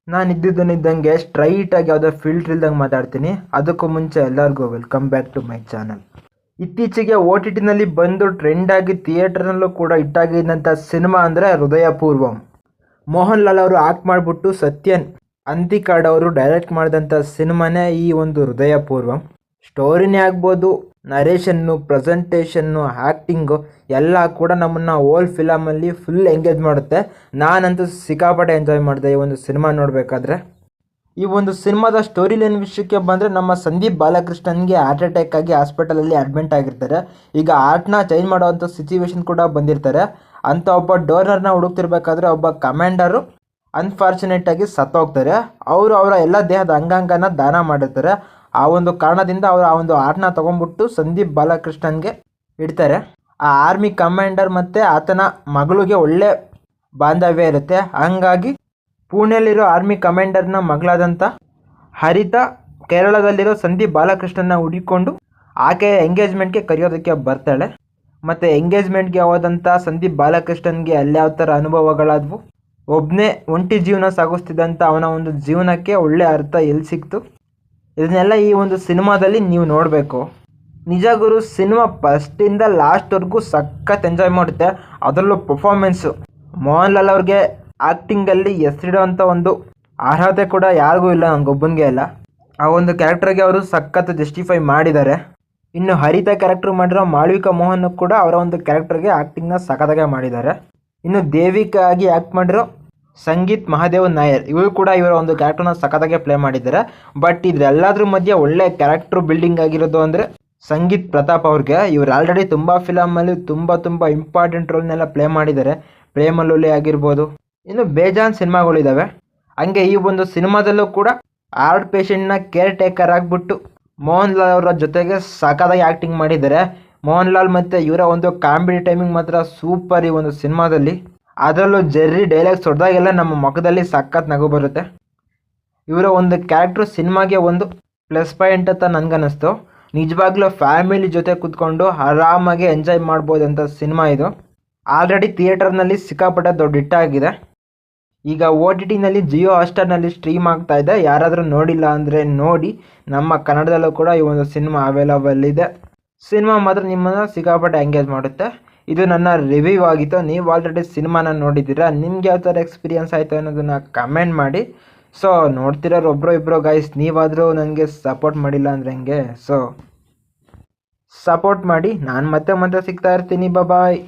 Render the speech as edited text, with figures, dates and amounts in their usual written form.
ನಾನು ಇದ್ದಂಗೆ ಸ್ಟ್ರೈಟಾಗಿ ಯಾವುದೋ ಫಿಲ್ಟ್ರ್ ಇಲ್ದಂಗೆ ಮಾತಾಡ್ತೀನಿ. ಅದಕ್ಕೂ ಮುಂಚೆ ಎಲ್ಲರಿಗೂ welcome back to my channel. ಇತ್ತೀಚೆಗೆ OTTನಲ್ಲಿ ಬಂದು ಟ್ರೆಂಡ್ ಆಗಿ ಥಿಯೇಟರ್ನಲ್ಲೂ ಕೂಡ ಹಿಟ್ಟಾಗಿದ್ದಂಥ ಸಿನಿಮಾ ಅಂದರೆ ಹೃದಯಪೂರ್ವಂ. ಮೋಹನ್ ಲಾಲ್ ಅವರು ಆಕ್ಟ್ ಮಾಡಿಬಿಟ್ಟು ಸತ್ಯನ್ ಅಂತಿಕಾಡ್ ಅವರು ಡೈರೆಕ್ಟ್ ಮಾಡಿದಂಥ ಸಿನಿಮಾನೇ ಈ ಒಂದು ಹೃದಯಪೂರ್ವಂ. ಸ್ಟೋರಿನೇ ಆಗ್ಬೋದು, ನರೇಷನ್ನು, ಪ್ರೆಸೆಂಟೇಷನ್ನು, ಆ್ಯಕ್ಟಿಂಗು ಎಲ್ಲ ಕೂಡ ನಮ್ಮನ್ನು ಓಲ್ಡ್ ಫಿಲಮಲ್ಲಿ ಫುಲ್ ಎಂಗೇಜ್ ಮಾಡುತ್ತೆ. ನಾನಂತೂ ಸಿಕ್ಕಾಪಟ್ಟೆ ಎಂಜಾಯ್ ಮಾಡಿದೆ ಈ ಒಂದು ಸಿನಿಮಾ ನೋಡಬೇಕಾದ್ರೆ. ಈ ಒಂದು ಸಿನಿಮಾದ ಸ್ಟೋರಿ ಲೈನ್ ವಿಷಯಕ್ಕೆ ಬಂದರೆ, ನಮ್ಮ ಸಂದೀಪ್ ಬಾಲಕೃಷ್ಣನ್ಗೆ ಹಾರ್ಟ್ ಅಟ್ಯಾಕ್ ಆಗಿ ಹಾಸ್ಪಿಟಲಲ್ಲಿ ಅಡ್ಮಿಂಟ್ ಆಗಿರ್ತಾರೆ. ಈಗ ಹಾರ್ಟ್ನ ಚೇಂಜ್ ಮಾಡೋವಂಥ ಸಿಚುವೇಶನ್ ಕೂಡ ಬಂದಿರ್ತಾರೆ. ಅಂಥ ಒಬ್ಬ ಡೋನರ್ನ ಹುಡುಕ್ತಿರ್ಬೇಕಾದ್ರೆ ಒಬ್ಬ ಕಮಾಂಡರು ಅನ್ಫಾರ್ಚುನೇಟಾಗಿ ಸತ್ತೋಗ್ತಾರೆ. ಅವರು ಅವರ ಎಲ್ಲ ದೇಹದ ಅಂಗಾಂಗನ ದಾನ ಮಾಡಿರ್ತಾರೆ. ಆ ಒಂದು ಕಾರಣದಿಂದ ಅವರು ಆ ಒಂದು ಹಾರ್ಟ್ನ ತೊಗೊಂಡ್ಬಿಟ್ಟು ಸಂದೀಪ್ ಬಾಲಕೃಷ್ಣನ್ಗೆ ಇಡ್ತಾರೆ. ಆ ಆರ್ಮಿ ಕಮಾಂಡರ್ ಮತ್ತು ಆತನ ಮಗಳಿಗೆ ಒಳ್ಳೆ ಬಾಂಧವ್ಯ ಇರುತ್ತೆ. ಹಂಗಾಗಿ ಪುಣೆಯಲ್ಲಿರೋ ಆರ್ಮಿ ಕಮಾಂಡರ್ನ ಮಗಳಾದಂಥ ಹರಿತಾ ಕೇರಳದಲ್ಲಿರೋ ಸಂದೀಪ್ ಬಾಲಕೃಷ್ಣನ ಹುಡುಕೊಂಡು ಆಕೆಯ ಎಂಗೇಜ್ಮೆಂಟ್ಗೆ ಕರೆಯೋದಕ್ಕೆ ಬರ್ತಾಳೆ. ಮತ್ತು ಎಂಗೇಜ್ಮೆಂಟ್ಗೆ ಹೋದಂಥ ಸಂದೀಪ್ ಬಾಲಕೃಷ್ಣನ್ಗೆ ಅಲ್ಲಿ ಯಾವ ಥರ ಅನುಭವಗಳಾದವು, ಒಬ್ಬನೇ ಒಂಟಿ ಜೀವನ ಸಾಗಿಸ್ತಿದ್ದಂಥ ಅವನ ಒಂದು ಜೀವನಕ್ಕೆ ಒಳ್ಳೆ ಅರ್ಥ ಎಲ್ಲಿ ಸಿಕ್ತು, ಇದನ್ನೆಲ್ಲ ಈ ಒಂದು ಸಿನಿಮಾದಲ್ಲಿ ನೀವು ನೋಡಬೇಕು. ನಿಜ ಗುರು, ಸಿನಿಮಾ ಫಸ್ಟಿಂದ ಲಾಸ್ಟ್ವರೆಗೂ ಸಖತ್ ಎಂಜಾಯ್ ಮಾಡುತ್ತೆ. ಅದರಲ್ಲೂ ಪರ್ಫಾರ್ಮೆನ್ಸು, ಮೋಹನ್ ಲಾಲ್ ಅವ್ರಿಗೆ ಆ್ಯಕ್ಟಿಂಗಲ್ಲಿ ಹೆಸರಿಡುವಂಥ ಒಂದು ಅರ್ಹತೆ ಕೂಡ ಯಾರಿಗೂ ಇಲ್ಲ, ನನಗೊಬ್ಬನಿಗೆ ಇಲ್ಲ. ಆ ಒಂದು ಕ್ಯಾರೆಕ್ಟರ್ಗೆ ಅವರು ಸಖತ್ ಜಸ್ಟಿಫೈ ಮಾಡಿದ್ದಾರೆ. ಇನ್ನು ಹರಿತಾ ಕ್ಯಾರೆಕ್ಟರ್ ಮಾಡಿರೋ ಮಾಳ್ವಿಕಾ ಮೋಹನ್ ಕೂಡ ಅವರ ಒಂದು ಕ್ಯಾರೆಕ್ಟರ್ಗೆ ಆ್ಯಕ್ಟಿಂಗ್ನ ಸಖತ್ತಾಗೆ ಮಾಡಿದ್ದಾರೆ. ಇನ್ನು ದೇವಿಕಾ ಆಗಿ ಆ್ಯಕ್ಟ್ ಮಾಡಿರೋ ಸಂಗೀತ್ ಮಹಾದೇವ್ ನಾಯರ್, ಇವರು ಕೂಡ ಇವರ ಒಂದು ಕ್ಯಾರೆಕ್ಟರ್ನ ಸಖತ್ತಾಗೆ ಪ್ಲೇ ಮಾಡಿದ್ದಾರೆ. ಬಟ್ ಇದೆಲ್ಲದ್ರ ಮಧ್ಯೆ ಒಳ್ಳೆ ಕ್ಯಾರೆಕ್ಟರ್ ಬಿಲ್ಡಿಂಗ್ ಆಗಿರೋದು ಅಂದರೆ ಸಂಗೀತ್ ಪ್ರತಾಪ್ ಅವ್ರಿಗೆ. ಇವರು ಆಲ್ರೆಡಿ ತುಂಬ ಫಿಲಮಲ್ಲಿ ತುಂಬ ಇಂಪಾರ್ಟೆಂಟ್ ರೋಲ್ನೆಲ್ಲ ಪ್ಲೇ ಮಾಡಿದ್ದಾರೆ. ಪ್ರೇಮಲೋಲಿ ಆಗಿರ್ಬೋದು, ಇನ್ನು ಬೇಜಾನ್ ಸಿನಿಮಾಗಳಿದ್ದಾವೆ. ಹಂಗೆ ಈ ಒಂದು ಸಿನಿಮಾದಲ್ಲೂ ಕೂಡ ಹಾರ್ಟ್ ಪೇಷಂಟ್ನ ಕೇರ್ ಟೇಕರ್ ಆಗಿಬಿಟ್ಟು ಮೋಹನ್ ಲಾಲ್ ಅವರ ಜೊತೆಗೆ ಸಖತ್ತಾಗಿ ಆ್ಯಕ್ಟಿಂಗ್ ಮಾಡಿದ್ದಾರೆ. ಮೋಹನ್ ಲಾಲ್ ಮತ್ತು ಇವರ ಒಂದು ಕಾಮಿಡಿ ಟೈಮಿಂಗ್ ಮಾತ್ರ ಸೂಪರ್ ಈ ಒಂದು ಸಿನಿಮಾದಲ್ಲಿ. ಅದರಲ್ಲೂ ಜೆರ್ರಿ ಡೈಲಾಗ್ಸ್ ಹೊಡೆದಾಗೆಲ್ಲ ನಮ್ಮ ಮುಖದಲ್ಲಿ ಸಖತ್ ನಗು ಬರುತ್ತೆ. ಇವರ ಒಂದು ಕ್ಯಾರೆಕ್ಟ್ರು ಸಿನಿಮಾಗೆ ಒಂದು ಪ್ಲಸ್ ಪಾಯಿಂಟ್ ಅಂತ ನನಗನ್ನಿಸ್ತು. ನಿಜವಾಗ್ಲೂ ಫ್ಯಾಮಿಲಿ ಜೊತೆ ಕೂತ್ಕೊಂಡು ಆರಾಮಾಗಿ ಎಂಜಾಯ್ ಮಾಡ್ಬೋದಂಥ ಸಿನಿಮಾ ಇದು. ಆಲ್ರೆಡಿ ಥಿಯೇಟರ್ನಲ್ಲಿ ಸಿಕ್ಕಾಪಟ್ಟೆ ದೊಡ್ಡ ಹಿಟ್ಟಾಗಿದೆ. ಈಗ OTTನಲ್ಲಿ ಜಿಯೋ ಹಾಟ್‌ಸ್ಟಾರ್ನಲ್ಲಿ ಸ್ಟ್ರೀಮ್ ಆಗ್ತಾ ಇದೆ. ಯಾರಾದರೂ ನೋಡಿಲ್ಲ ಅಂದರೆ ನೋಡಿ. ನಮ್ಮ ಕನ್ನಡದಲ್ಲೂ ಕೂಡ ಈ ಒಂದು ಸಿನಿಮಾ ಅವೈಲಬಲ್ ಇದೆ. ಸಿನಿಮಾ ಮಾತ್ರ ನಿಮ್ಮನ್ನು ಸಿಕ್ಕಾಪಟ್ಟೆ ಎಂಗೇಜ್ ಮಾಡುತ್ತೆ. ಇದು ನನ್ನ ರಿವ್ಯೂ ಆಗಿತ್ತು. ನೀವು ಆಲ್ರೆಡಿ ಸಿನಿಮಾನ ನೋಡಿದ್ದೀರಾ, ನಿಮ್ಗೆ ಯಾವ ಥರ ಎಕ್ಸ್ಪೀರಿಯನ್ಸ್ ಆಯಿತು ಅನ್ನೋದನ್ನು ಕಮೆಂಟ್ ಮಾಡಿ. ಸೊ ನೋಡ್ತಿರೋರು ಒಬ್ಬರು ಇಬ್ಬರು ಗೈಸ್, ನೀವಾದರೂ ನನಗೆ ಸಪೋರ್ಟ್ ಮಾಡಿಲ್ಲ ಅಂದರೆ ಹೆಂಗೆ? ಸೊ ಸಪೋರ್ಟ್ ಮಾಡಿ. ನಾನು ಮತ್ತೆ ಸಿಗ್ತಾ ಇರ್ತೀನಿ. ಬಾಯ್.